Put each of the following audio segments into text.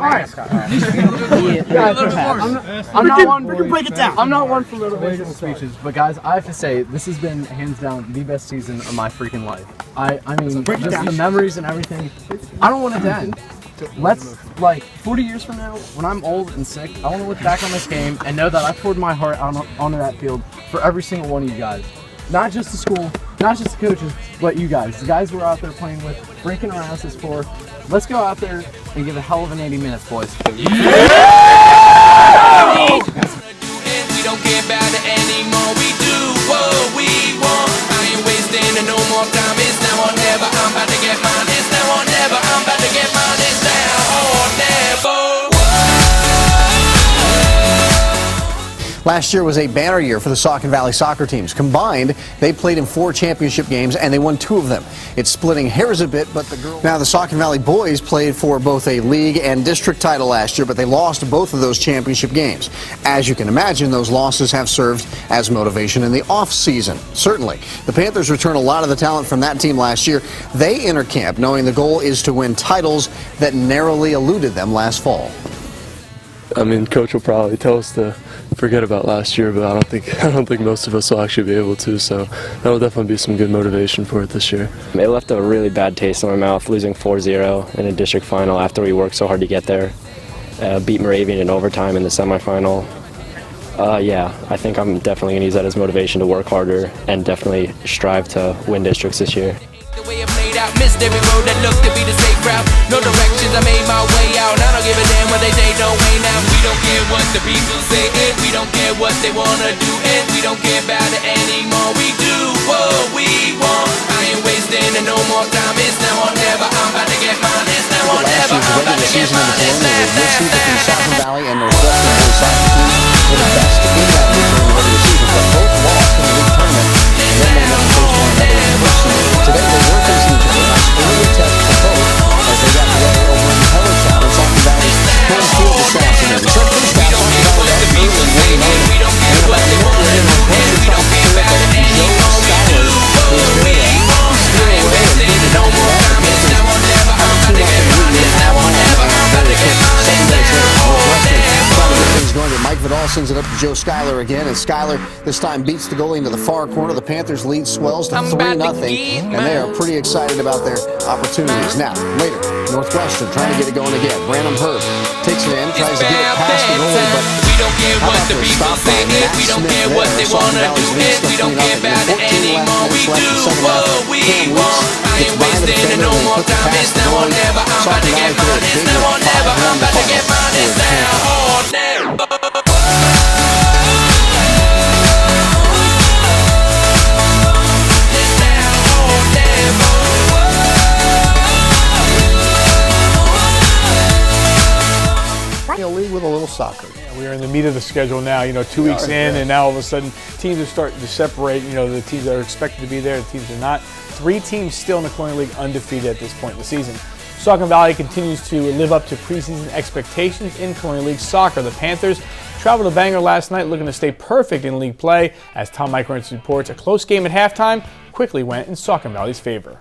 Alright. I'm not one. We can break it down. I'm not one for motivational speeches, but guys, I have to say this has been hands down the best season of my freaking life. I mean, just the memories and everything. I don't want it to end. Let's, like, 40 years from now, when I'm old and sick, I want to look back on this game and know that I poured my heart onto that field for every single one of you guys. Not just the school, not just the coaches, but you guys. The guys we're out there playing with, breaking our asses for. Let's go out there and give a hell of an 80 minutes, boys. We don't care about it anymore. We do what we want. I ain't wasting no more time. It's now or never. I'm about to get mine. It's now or never. I'm about to get mine. It's now or never. Last year was a banner year for the Saucon Valley soccer teams. Combined, they played in 4 championship games and they won 2 of them. It's splitting hairs a bit, but the girls... Now, the Saucon Valley boys played for both a league and district title last year, but they lost both of those championship games. As you can imagine, those losses have served as motivation in the off-season. Certainly. The Panthers return a lot of the talent from that team last year. They enter camp knowing the goal is to win titles that narrowly eluded them last fall. I mean, Coach will probably tell us to forget about last year, but I don't think most of us will actually be able to. So that will definitely be some good motivation for it this year. It left a really bad taste in my mouth, losing 4-0 in a district final after we worked so hard to get there. Beat Moravian in overtime in the semifinal. Yeah, I think I'm definitely going to use that as motivation to work harder and definitely strive to win districts this year. The way I played out, missed every road that looked to be the safe route. No directions, I made my way out. I don't give a damn what they say, no way now. We don't care what the people say, and we don't care what they wanna do, and we don't care about it anymore. We do what we want. I ain't wasting no more time. It's now or never. I'm about to get mine. It's now or never. I'm about to get mine. It's now. Saucon Valley and Northwestern boys soccer teams were the best in that league during the regular season, but both lost in the league tournament, and then they never faced one another in the first season. Today they were facing each other as early test for both as they got away over in Palisades and Saucon Valley's home field this afternoon. So first half, Saucon Valley got early and winning over, and about the middle in Northwestern trying to clear up Joe Schuyler, who was going to steer away and beat it over the back. The Panthers have a 2-0 lead in half time. Mike Vidal sends it up to Joe Schuyler again, and Schuyler this time beats the goalie into the far corner. The Panthers lead swells to 3-0, and they are pretty excited about their opportunities. Now, later, Northwestern trying to get it going again. Brandon Herb takes it in, tries to get it past the goalie, but how about the stop by Matt Smith there? Saucon Valley's lead still 3-0. 14 minutes left in the second half. Cam Weeks gets by the defender and puts it past the goalie. Saucon Valley put a big 5 on the final. League with a little soccer. Yeah, we are in the meat of the schedule now. 2 weeks in, and now all of a sudden teams are starting to separate. The teams that are expected to be there, the teams that are not. 3 teams still in the Colonial League undefeated at this point in the season. Saucon Valley continues to live up to preseason expectations in Colonial League soccer. The Panthers traveled to Bangor last night looking to stay perfect in league play. As Tom Michael reports, a close game at halftime quickly went in Saucon Valley's favor.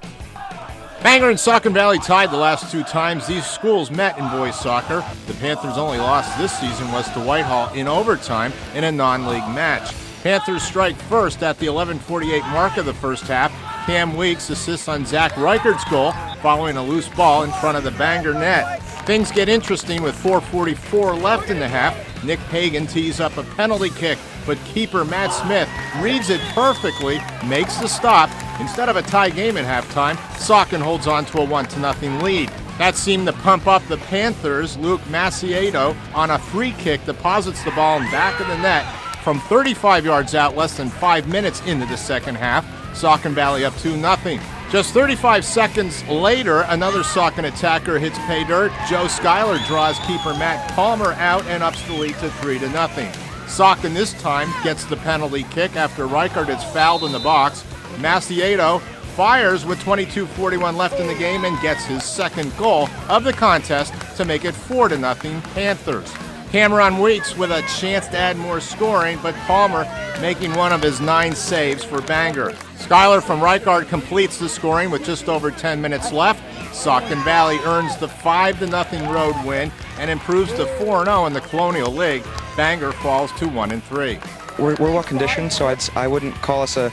Bangor and Saucon Valley tied the last 2 times these schools met in boys soccer. The Panthers' only loss this season was to Whitehall in overtime in a non-league match. Panthers strike first at the 11:48 mark of the first half. Cam Weeks assists on Zach Reichert's goal following a loose ball in front of the Bangor net. Things get interesting with 4:44 left in the half. Nick Pagan tees up a penalty kick, but keeper Matt Smith reads it perfectly, makes the stop. Instead of a tie game at halftime, Saucon holds on to a 1-0 lead. That seemed to pump up the Panthers. Luke Maciedo on a free kick deposits the ball in back of the net from 35 yards out less than 5 minutes into the second half. Saucon Valley up 2-0. Just 35 seconds later, another Saucon attacker hits pay dirt. Joe Schuyler draws keeper Matt Palmer out and ups the lead to 3-0. Saucon this time gets the penalty kick after Reichert is fouled in the box. Maciedo fires with 22:41 left in the game and gets his second goal of the contest to make it 4-0 Panthers. Cameron Weeks with a chance to add more scoring, but Palmer making one of his 9 saves for Bangor. Schuyler from Reichert completes the scoring with just over 10 minutes left. Saucon Valley earns the 5-0 road win and improves to 4-0 in the Colonial League. Bangor falls to 1-3. We're well conditioned, so I wouldn't call us a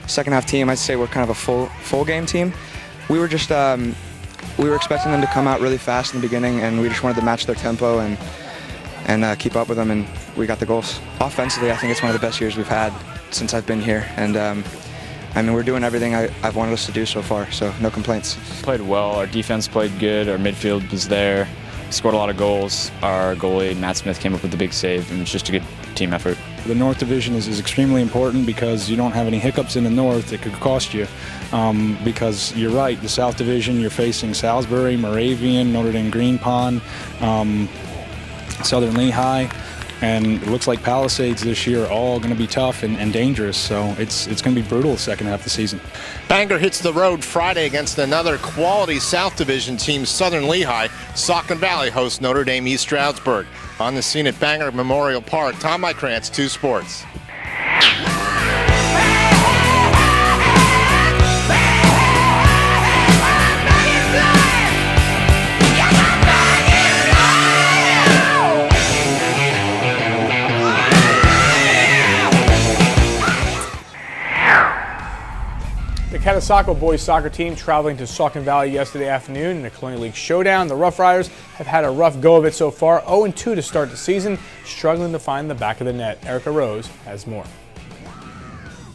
second half team. I'd say we're kind of a full game team. We were just we were expecting them to come out really fast in the beginning, and we just wanted to match their tempo and keep up with them, and we got the goals. Offensively, I think it's one of the best years we've had since I've been here, and I mean, we're doing everything I've wanted us to do so far, so no complaints. Played well. Our defense played good. Our midfield was there. We scored a lot of goals. Our goalie, Matt Smith, came up with the big save, and it was just a good team effort. The North Division is extremely important because you don't have any hiccups in the North that could cost you. Because you're right, the South Division, you're facing Salisbury, Moravian, Notre Dame Green Pond, Southern Lehigh. And it looks like Palisades this year are all going to be tough and dangerous, so it's going to be brutal the second half of the season. Bangor hits the road Friday against another quality South Division team, Southern Lehigh. Saucon Valley hosts Notre Dame East Stroudsburg. On the scene at Bangor Memorial Park, Tom Mykrantz, 2 Sports. The Catasauqua boys soccer team traveling to Saucon Valley yesterday afternoon in a Colonial League showdown. The Rough Riders have had a rough go of it so far, 0-2 to start the season, struggling to find the back of the net. Erica Rose has more.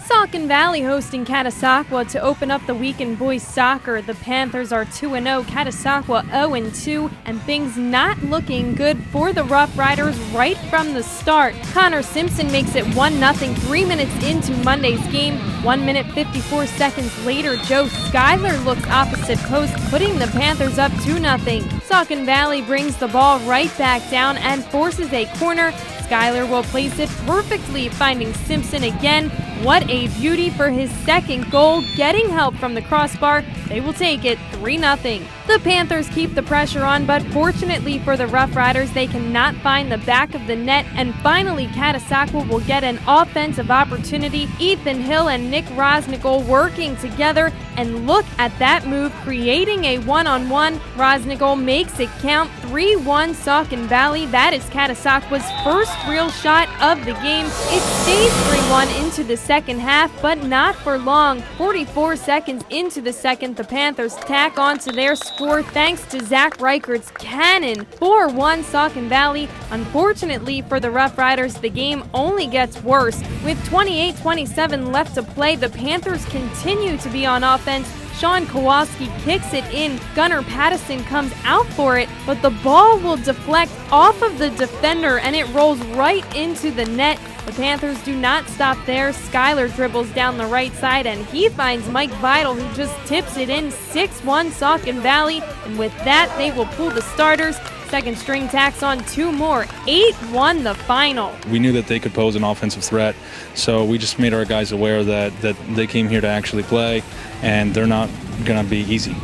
Saucon Valley hosting Catasauqua to open up the week in boys soccer. The Panthers are 2-0, Catasauqua 0-2, and things not looking good for the Rough Riders right from the start. Connor Simpson makes it 1-0 3 minutes into Monday's game. 1 minute 54 seconds later, Joe Schuyler looks opposite post, putting the Panthers up 2-0. Saucon Valley brings the ball right back down and forces a corner. Schuyler will place it perfectly, finding Simpson again. What a beauty for his second goal. Getting help from the crossbar, they will take it 3-0. The Panthers keep the pressure on, but fortunately for the Rough Riders, they cannot find the back of the net, and finally Catasauqua will get an offensive opportunity. Ethan Hill and Nick Rosnickel working together, and look at that move, creating a one-on-one. Rosnickel makes it count. 3-1 Saucon Valley. That is Catasauqua's first real shot of the game. It stays 3-1 into the second half, but not for long. 44 seconds into the second, the Panthers tack on to their score thanks to Zach Reichert's cannon. 4-1 Saucon Valley. Unfortunately for the Rough Riders, the game only gets worse. With 28-27 left to play, the Panthers continue to be on offense. Sean Kowalski kicks it in. Gunnar Pattison comes out for it, but the ball will deflect off of the defender and it rolls right into the net. The Panthers do not stop there. Schuyler dribbles down the right side and he finds Mike Vidal, who just tips it in. 6-1 Saucon Valley, and with that they will pull the starters. Second string tacks on 2 more. 8-1 the final. We knew that they could pose an offensive threat, so we just made our guys aware that they came here to actually play, and they're not going to be easy.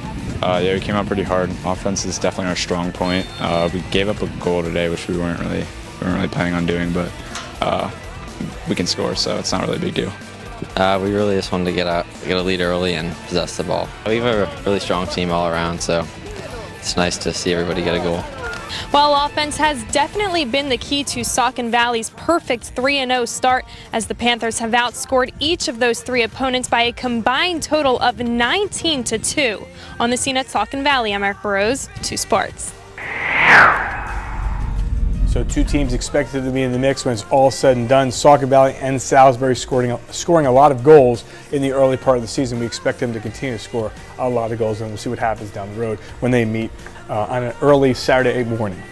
Yeah, we came out pretty hard. Offense is definitely our strong point. We gave up a goal today, which we weren't really planning on doing, but we can score, so it's not really a big deal. We really just wanted to get a lead early and possess the ball. We have a really strong team all around, so it's nice to see everybody get a goal. While offense has definitely been the key to Saucon Valley's perfect 3-0 start, as the Panthers have outscored each of those 3 opponents by a combined total of 19-2. On the scene at Saucon Valley, I'm Erica Rose, 2 Sports. So 2 teams expected to be in the mix when it's all said and done. Saucon Valley and Salisbury scoring a lot of goals in the early part of the season. We expect them to continue to score a lot of goals, and we'll see what happens down the road when they meet on an early Saturday morning.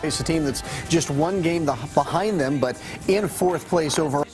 It's a team that's just 1 game behind them, but in 4th place overall.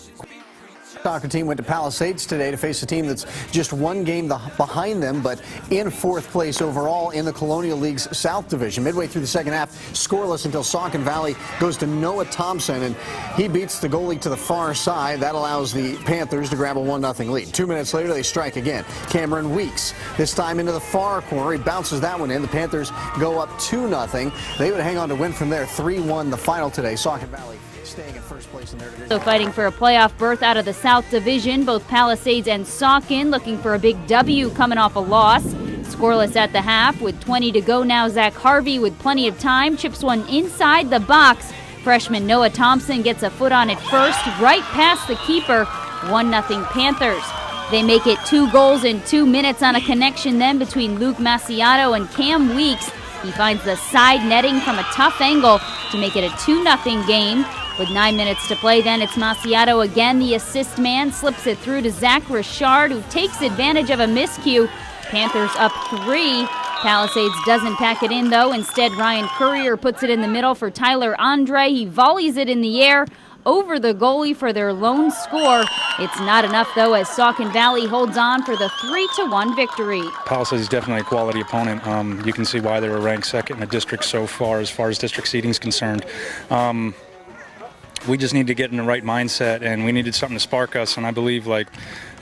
Soccer team went to Palisades today to face a team that's just one game behind them, but in 4th place overall in the Colonial League's South Division. Midway through the second half, scoreless until Saucon Valley goes to Noah Thompson, and he beats the goalie to the far side. That allows the Panthers to grab a 1-0 lead. 2 minutes later, they strike again. Cameron Weeks, this time into the far corner. He bounces that one in. The Panthers go up 2-0. They would hang on to win from there. 3-1 the final today. Saucon Valley staying in first place in their division. So fighting for a playoff berth out of the South Division, both Palisades and Saucon looking for a big W coming off a loss. Scoreless at the half with 20 to go now. Zach Harvey with plenty of time chips one inside the box. Freshman Noah Thompson gets a foot on it first, right past the keeper. 1-0 Panthers. They make it 2 goals in 2 minutes on a connection then between Luke Maciato and Cam Weeks. He finds the side netting from a tough angle to make it a 2-0 game. With 9 minutes to play then, it's Maciato again. The assist man slips it through to Zach Richard, who takes advantage of a miscue. Panthers up 3. Palisades doesn't pack it in, though. Instead, Ryan Courier puts it in the middle for Tyler Andre. He volleys it in the air over the goalie for their lone score. It's not enough, though, as Saucon Valley holds on for the 3-1 victory. Palisades is definitely a quality opponent. You can see why they were ranked second in the district so far as district seeding is concerned. We just need to get in the right mindset, and we needed something to spark us, and I believe the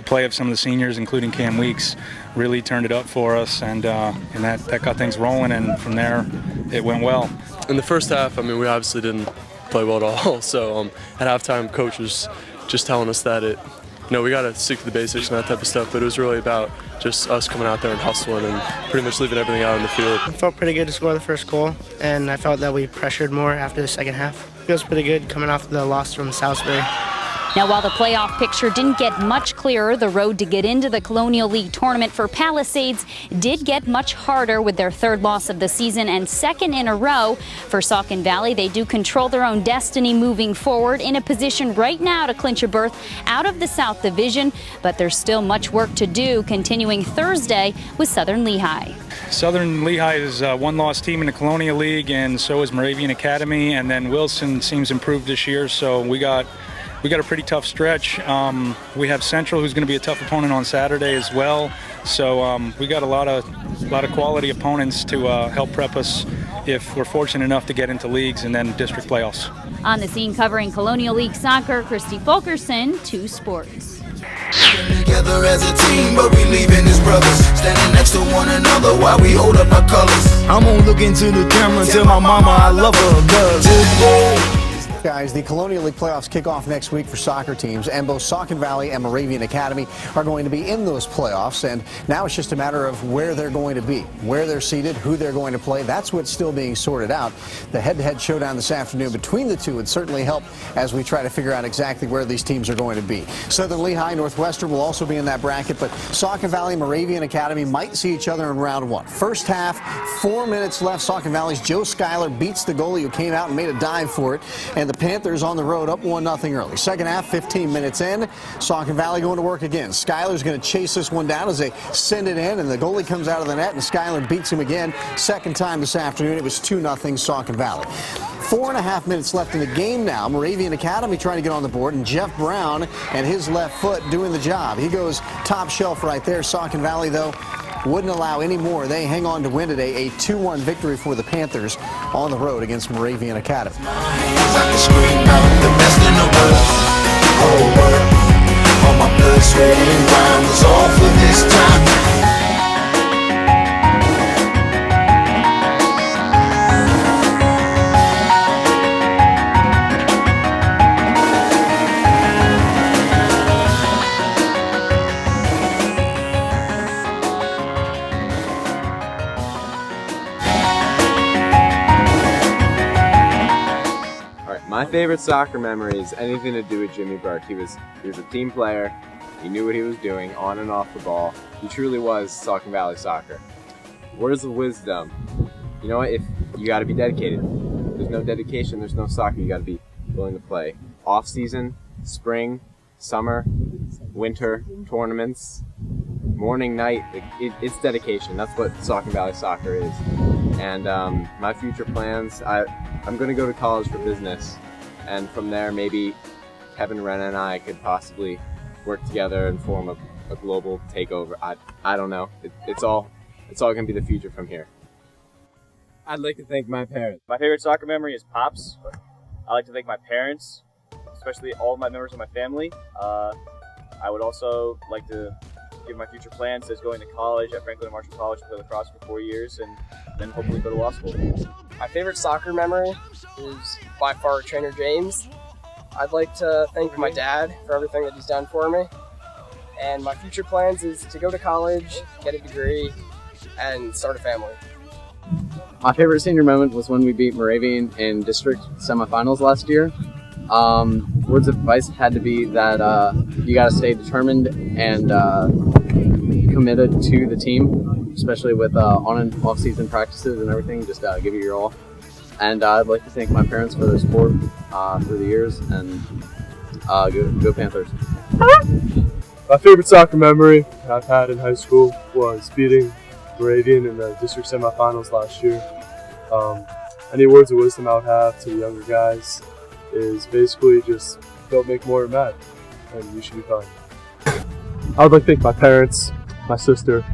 play of some of the seniors, including Cam Weeks, really turned it up for us, and that got things rolling, and from there it went well. In the first half, we obviously didn't play well at all, so at halftime coach was just telling us that we got to stick to the basics and that type of stuff, but it was really about just us coming out there and hustling and pretty much leaving everything out on the field. It felt pretty good to score the first goal, and I felt that we pressured more after the second half. It feels pretty good coming off the loss from Salisbury. Now, while the playoff picture didn't get much clearer, the road to get into the Colonial League tournament for Palisades did get much harder with their 3rd loss of the season and 2nd in a row. For Saucon Valley, they do control their own destiny moving forward, in a position right now to clinch a berth out of the South Division, but there's still much work to do, continuing Thursday with Southern Lehigh. Southern Lehigh is a 1-loss team in the Colonial League, and so is Moravian Academy, and then Wilson seems improved this year, so we got a pretty tough stretch. We have Central, who's going to be a tough opponent on Saturday as well. So we got a lot of quality opponents to help prep us if we're fortunate enough to get into leagues and then district playoffs. On the scene covering Colonial League soccer, Christy Fulkerson, 2 Sports. Together as a team, but we leaving as brothers. Standing next to one another while we hold up our colors. I'm gonna look into the camera and tell my mama I love her, cause Guys, the Colonial League playoffs kick off next week for soccer teams, and both Saucon Valley and Moravian Academy are going to be in those playoffs, and now it's just a matter of where they're going to be, where they're seated, who they're going to play. That's what's still being sorted out. The head-to-head showdown this afternoon between the two would certainly help as we try to figure out exactly where these teams are going to be. Southern Lehigh, Northwestern will also be in that bracket, but Saucon Valley, Moravian Academy might see each other in round 1. First half, 4 minutes left. Saucon Valley's Joe Schuyler beats the goalie who came out and made a dive for it, and the Panthers on the road up 1-0 early. Second half, 15 minutes in. Saucon Valley going to work again. Schuyler's going to chase this one down as they send it in, and the goalie comes out of the net, and Schuyler beats him again. Second time this afternoon. It was 2-0 Saucon Valley. 4.5 minutes left in the game now. Moravian Academy trying to get on the board, and Jeff Brown and his left foot doing the job. He goes top shelf right there. Saucon Valley, though, wouldn't allow any more. They hang on to win today, a 2-1 victory for the Panthers on the road against Moravian Academy. I can scream out the best in the world. Whole world. All my blood, sweat, and grime was all for this time. My favorite soccer memory is anything to do with Jimmy Burke. He was a team player. He knew what he was doing on and off the ball. He truly was Saucon Valley soccer. Words of wisdom. You know what? If you got to be dedicated. There's no dedication, there's no soccer. You got to be willing to play. Off season, spring, summer, winter, tournaments, morning, night. It's dedication. That's what Saucon Valley soccer is. And my future plans, I'm going to go to college for business, and from there maybe Kevin Renna and I could possibly work together and form a global takeover. I don't know. It's all gonna be the future from here. I'd like to thank my parents. My favorite soccer memory is Pops. I like to thank my parents, especially all of my members of my family. I would also like to give my future plans as going to college at Franklin and Marshall College to play lacrosse for 4 years and then hopefully go to law school. My favorite soccer memory is by far Trainer James. I'd like to thank my dad for everything that he's done for me. And my future plans is to go to college, get a degree, and start a family. My favorite senior moment was when we beat Moravian in district semifinals last year. Words of advice had to be that you got to stay determined and committed to the team, especially with on and off season practices and everything. Just give it your all. And I'd like to thank my parents for their support through the years, and go Panthers. My favorite soccer memory I've had in high school was beating Moravian in the district semifinals last year. Any words of wisdom I would have to the younger guys is basically just don't make more mad, and you should be fine. I would like to thank my parents, my sister,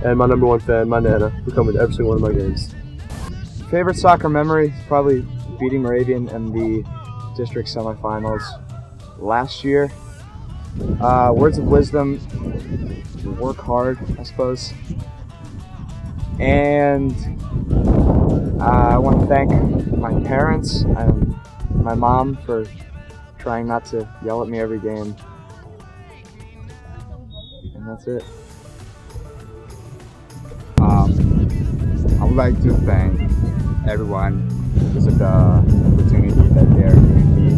and my number one fan, my Nana, for coming to every single one of my games. Favorite soccer memory is probably beating Moravian in the district semifinals last year. Words of wisdom, work hard, I suppose. And I want to thank my parents and my mom for trying not to yell at me every game. And that's it. I would like to thank everyone because of the opportunity that they're giving me,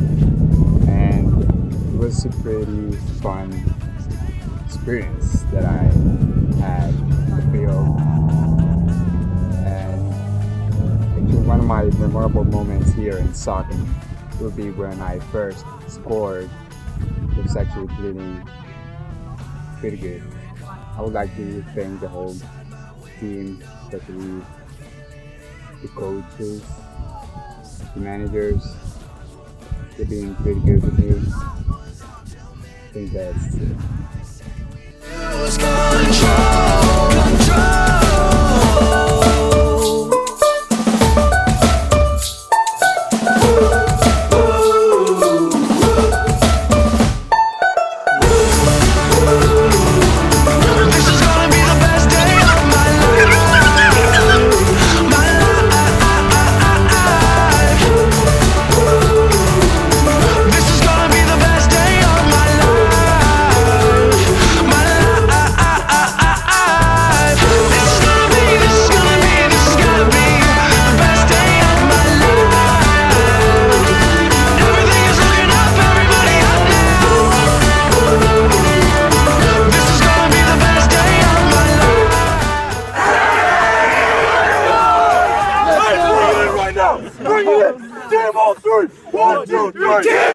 and it was a pretty fun experience that I had in the field. And actually one of my memorable moments here in Saucon would be when I first scored. It was actually pretty good. I would like to thank the whole team, especially the coaches, the managers. They're being pretty good with me. I think that's it. Bring it in! Team all three! 1, 2, 3!